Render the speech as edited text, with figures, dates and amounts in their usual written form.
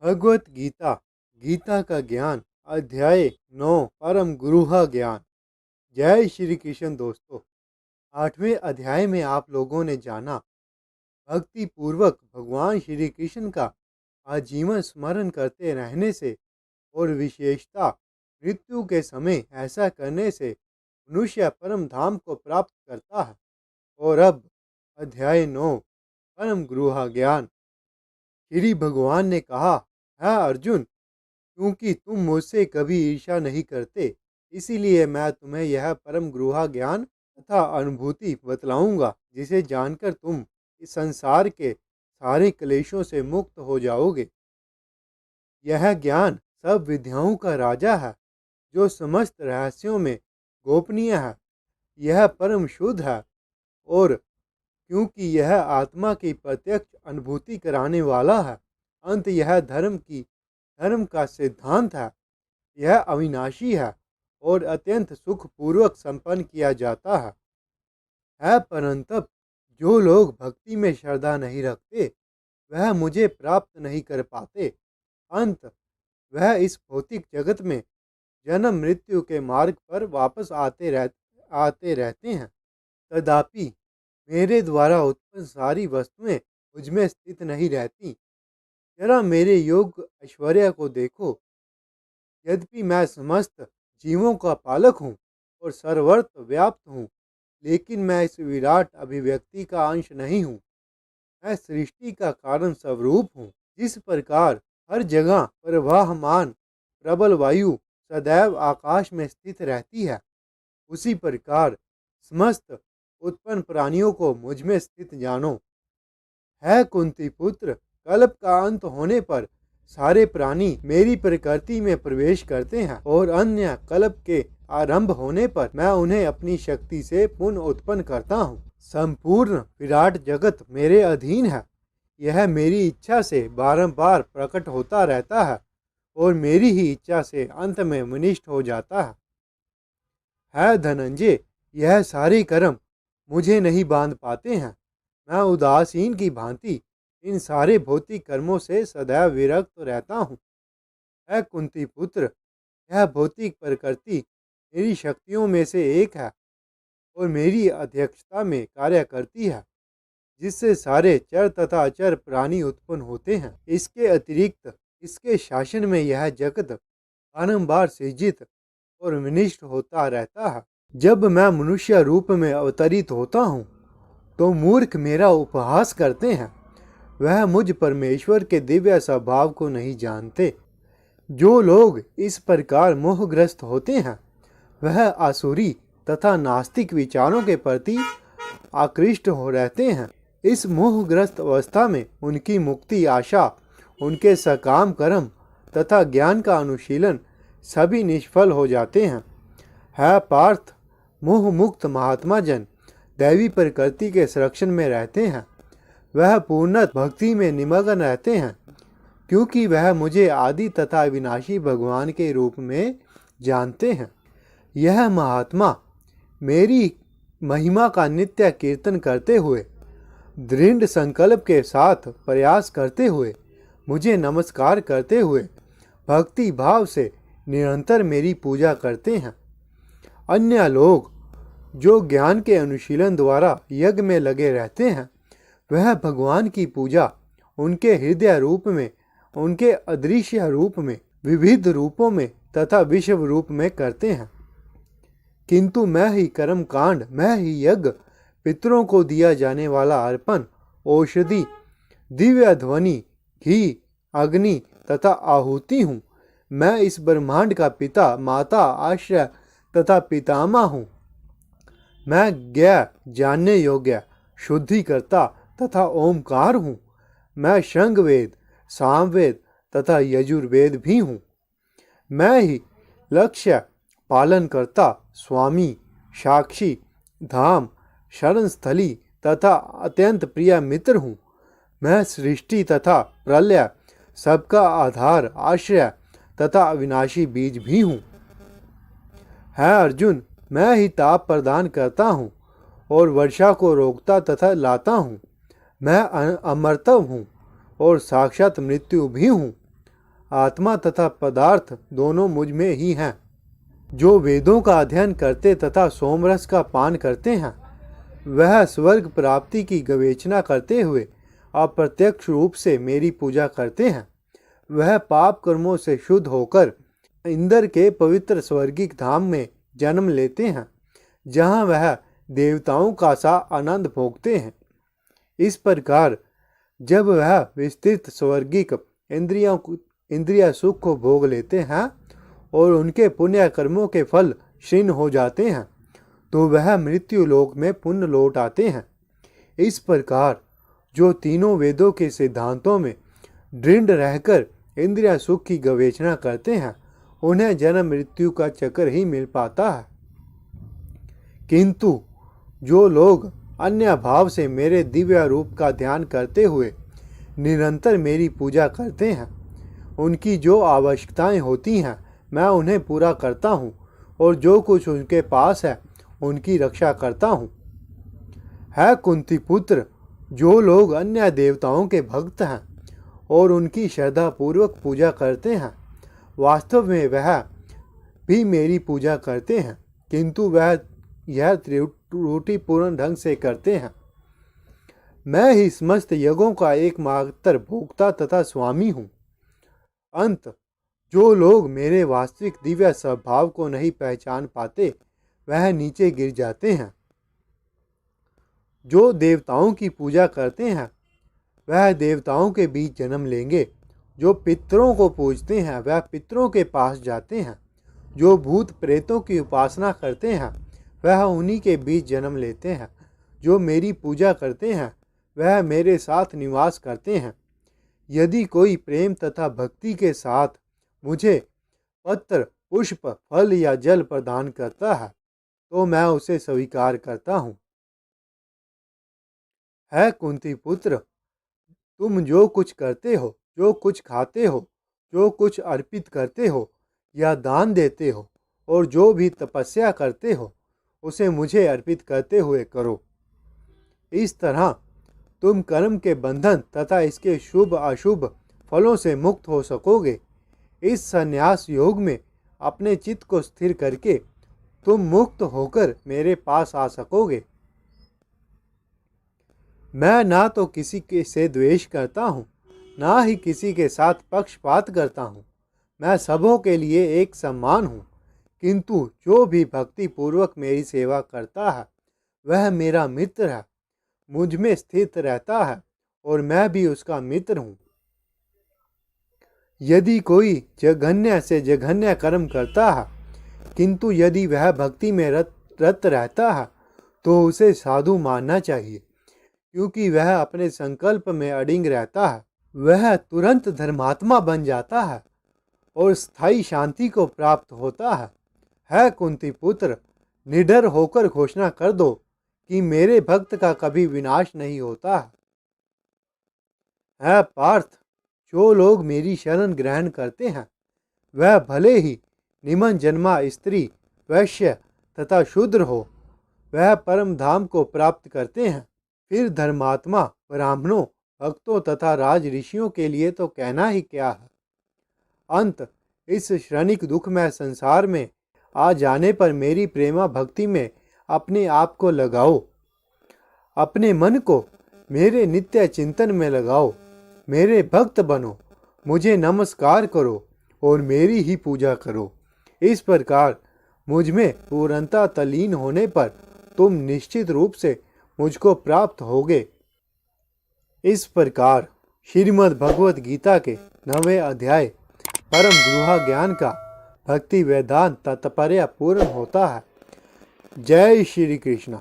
भगवत गीता गीता का ज्ञान अध्याय 9 परम गुरुहा ज्ञान। जय श्री कृष्ण दोस्तों। 8वें अध्याय में आप लोगों ने जाना भक्ति पूर्वक भगवान श्री कृष्ण का आजीवन स्मरण करते रहने से और विशेषता मृत्यु के समय ऐसा करने से मनुष्य परम धाम को प्राप्त करता है। और अब अध्याय 9 परम गुरुहा ज्ञान। श्री भगवान ने कहा, है अर्जुन, क्योंकि तुम मुझसे कभी ईर्ष्या नहीं करते, इसीलिए मैं तुम्हें यह परम गुरुहा ज्ञान तथा अनुभूति बतलाऊंगा, जिसे जानकर तुम इस संसार के सारे क्लेशों से मुक्त हो जाओगे। यह ज्ञान सब विद्याओं का राजा है, जो समस्त रहस्यों में गोपनीय है। यह परम शुद्ध है, और क्योंकि यह आत्मा की प्रत्यक्ष अनुभूति कराने वाला है, अंत यह धर्म का सिद्धांत है। यह अविनाशी है और अत्यंत सुखपूर्वक संपन्न किया जाता है। परंतप जो लोग भक्ति में श्रद्धा नहीं रखते, वह मुझे प्राप्त नहीं कर पाते। अंत वह इस भौतिक जगत में जन्म मृत्यु के मार्ग पर वापस आते रहते हैं। तथापि मेरे द्वारा उत्पन्न सारी वस्तुएं मुझमें स्थित नहीं रहती। जरा मेरे योग ऐश्वर्य को देखो। यद्यपि मैं समस्त जीवों का पालक हूँ और सर्वत्र व्याप्त हूँ, लेकिन मैं इस विराट अभिव्यक्ति का अंश नहीं हूँ। मैं सृष्टि का कारण स्वरूप हूँ। जिस प्रकार हर जगह प्रवाहमान प्रबल वायु सदैव आकाश में स्थित रहती है, उसी प्रकार समस्त उत्पन्न प्राणियों को मुझ में स्थित जानो। है कुंती पुत्र, कल्प का अंत होने पर सारे प्राणी मेरी प्रकृति में प्रवेश करते हैं, और अन्य कल्प के आरंभ होने पर मैं उन्हें अपनी शक्ति से पुनः उत्पन्न करता हूँ। संपूर्ण विराट जगत मेरे अधीन है। यह मेरी इच्छा से बारंबार प्रकट होता रहता है और मेरी ही इच्छा से अंत में विनिष्ट हो जाता है धनंजय, यह सारे कर्म मुझे नहीं बांध पाते हैं। मैं उदासीन की भांति इन सारे भौतिक कर्मों से सदैव विरक्त रहता हूँ। है कुंती पुत्र, यह भौतिक प्रकृति मेरी शक्तियों में से एक है और मेरी अध्यक्षता में कार्य करती है, जिससे सारे चर तथा अचर प्राणी उत्पन्न होते हैं। इसके अतिरिक्त इसके शासन में यह जगत बारंबार सृजित और विनिष्ट होता रहता है। जब मैं मनुष्य रूप में अवतरित होता हूँ, तो मूर्ख मेरा उपहास करते हैं। वह मुझ परमेश्वर के दिव्य स्वभाव को नहीं जानते। जो लोग इस प्रकार मोहग्रस्त होते हैं, वह आसुरी तथा नास्तिक विचारों के प्रति आकृष्ट हो रहते हैं। इस मोहग्रस्त अवस्था में उनकी मुक्ति आशा, उनके सकाम कर्म तथा ज्ञान का अनुशीलन सभी निष्फल हो जाते हैं। है पार्थ, मोह मुक्त महात्मा जन दैवी प्रकृति के संरक्षण में रहते हैं। वह पूर्णत भक्ति में निमग्न रहते हैं, क्योंकि वह मुझे आदि तथा अविनाशी भगवान के रूप में जानते हैं। यह महात्मा मेरी महिमा का नित्य कीर्तन करते हुए, दृढ़ संकल्प के साथ प्रयास करते हुए, मुझे नमस्कार करते हुए भक्ति भाव से निरंतर मेरी पूजा करते हैं। अन्य लोग जो ज्ञान के अनुशीलन द्वारा यज्ञ में लगे रहते हैं, वह भगवान की पूजा उनके हृदय रूप में, उनके अदृश्य रूप में, विविध रूपों में तथा विश्व रूप में करते हैं। किंतु मैं ही कर्म कांड, मैं ही यज्ञ, पितरों को दिया जाने वाला अर्पण, औषधि, दिव्य ध्वनि, घी, अग्नि तथा आहुति हूँ। मैं इस ब्रह्मांड का पिता, माता, आश्रय तथा पितामह हूँ। मैं ज्ञ जानने योग्य, शुद्धिकर्ता तथा ओमकार हूँ। मैं शृंगवेद, सामवेद तथा यजुर्वेद भी हूँ। मैं ही लक्ष्य, पालनकर्ता, स्वामी, साक्षी, धाम, शरणस्थली तथा अत्यंत प्रिय मित्र हूँ। मैं सृष्टि तथा प्रलय, सबका आधार, आश्रय तथा अविनाशी बीज भी हूँ। है अर्जुन, मैं ही ताप प्रदान करता हूँ और वर्षा को रोकता तथा लाता हूँ। मैं अमरतव हूँ और साक्षात मृत्यु भी हूँ। आत्मा तथा पदार्थ दोनों मुझ में ही हैं। जो वेदों का अध्ययन करते तथा सोमरस का पान करते हैं, वह स्वर्ग प्राप्ति की गवेचना करते हुए अप्रत्यक्ष रूप से मेरी पूजा करते हैं। वह पाप कर्मों से शुद्ध होकर इंद्र के पवित्र स्वर्गिक धाम में जन्म लेते हैं, जहाँ वह देवताओं का सा आनंद भोगते हैं। इस प्रकार जब वह विस्तृत स्वर्गिक इंद्रिया सुख को भोग लेते हैं और उनके पुण्य कर्मों के फल क्षीण हो जाते हैं, तो वह मृत्यु लोक में पुण्य लौट आते हैं। इस प्रकार जो तीनों वेदों के सिद्धांतों में दृढ़ रहकर इंद्रिया सुख की गवेचना करते हैं, उन्हें जन्म मृत्यु का चक्र ही मिल पाता है। किंतु जो लोग अन्य भाव से मेरे दिव्य रूप का ध्यान करते हुए निरंतर मेरी पूजा करते हैं, उनकी जो आवश्यकताएं होती हैं मैं उन्हें पूरा करता हूँ, और जो कुछ उनके पास है उनकी रक्षा करता हूँ। है कुंती पुत्र, जो लोग अन्य देवताओं के भक्त हैं और उनकी श्रद्धा पूर्वक पूजा करते हैं, वास्तव में वह भी मेरी पूजा करते हैं, किंतु वह यह त्रुटिपूर्ण ढंग से करते हैं। मैं ही समस्त यज्ञों का एकमात्र भोक्ता तथा स्वामी हूँ। अंत, जो लोग मेरे वास्तविक दिव्य स्वभाव को नहीं पहचान पाते, वह नीचे गिर जाते हैं। जो देवताओं की पूजा करते हैं, वह देवताओं के बीच जन्म लेंगे। जो पितरों को पूजते हैं, वह पितरों के पास जाते हैं। जो भूत प्रेतों की उपासना करते हैं, वह उन्हीं के बीच जन्म लेते हैं। जो मेरी पूजा करते हैं, वह मेरे साथ निवास करते हैं। यदि कोई प्रेम तथा भक्ति के साथ मुझे पत्र, पुष्प, फल या जल प्रदान करता है, तो मैं उसे स्वीकार करता हूँ। है कुंती पुत्र, तुम जो कुछ करते हो, जो कुछ खाते हो, जो कुछ अर्पित करते हो या दान देते हो, और जो भी तपस्या करते हो, उसे मुझे अर्पित करते हुए करो। इस तरह तुम कर्म के बंधन तथा इसके शुभ अशुभ फलों से मुक्त हो सकोगे। इस संन्यास योग में अपने चित्त को स्थिर करके तुम मुक्त होकर मेरे पास आ सकोगे। मैं ना तो किसी के से द्वेष करता हूँ, ना ही किसी के साथ पक्षपात करता हूँ। मैं सबों के लिए एक समान हूँ, किंतु जो भी भक्ति पूर्वक मेरी सेवा करता है, वह मेरा मित्र है, मुझ में स्थित रहता है और मैं भी उसका मित्र हूँ। यदि कोई जघन्य से जघन्य कर्म करता है, किंतु यदि वह भक्ति में रत रहता है, तो उसे साधु मानना चाहिए, क्योंकि वह अपने संकल्प में अडिग रहता है। वह तुरंत धर्मात्मा बन जाता है और स्थायी शांति को प्राप्त होता है। है कुंती पुत्र, निडर होकर घोषणा कर दो कि मेरे भक्त का कभी विनाश नहीं होता है पार्थ, जो लोग मेरी शरण ग्रहण करते हैं, वह भले ही निमन जन्मा स्त्री, वैश्य तथा शूद्र हो, वह परम धाम को प्राप्त करते हैं। फिर धर्मात्मा ब्राह्मणों, भक्तों तथा राज ऋषियों के लिए तो कहना ही क्या है। अंत, इस क्षणिक दुखमय संसार में आ जाने पर मेरी प्रेमा भक्ति में अपने आप को लगाओ। अपने मन को मेरे नित्य चिंतन में लगाओ। मेरे भक्त बनो, मुझे नमस्कार करो और मेरी ही पूजा करो। इस प्रकार मुझ में पूर्णता तल्लीन होने पर तुम निश्चित रूप से मुझको प्राप्त होगे। इस प्रकार श्रीमद् भगवत गीता के 9वें अध्याय परम गुरुहा ज्ञान का भक्ति वेदांत तात्पर्य पूर्ण होता है। जय श्री कृष्ण।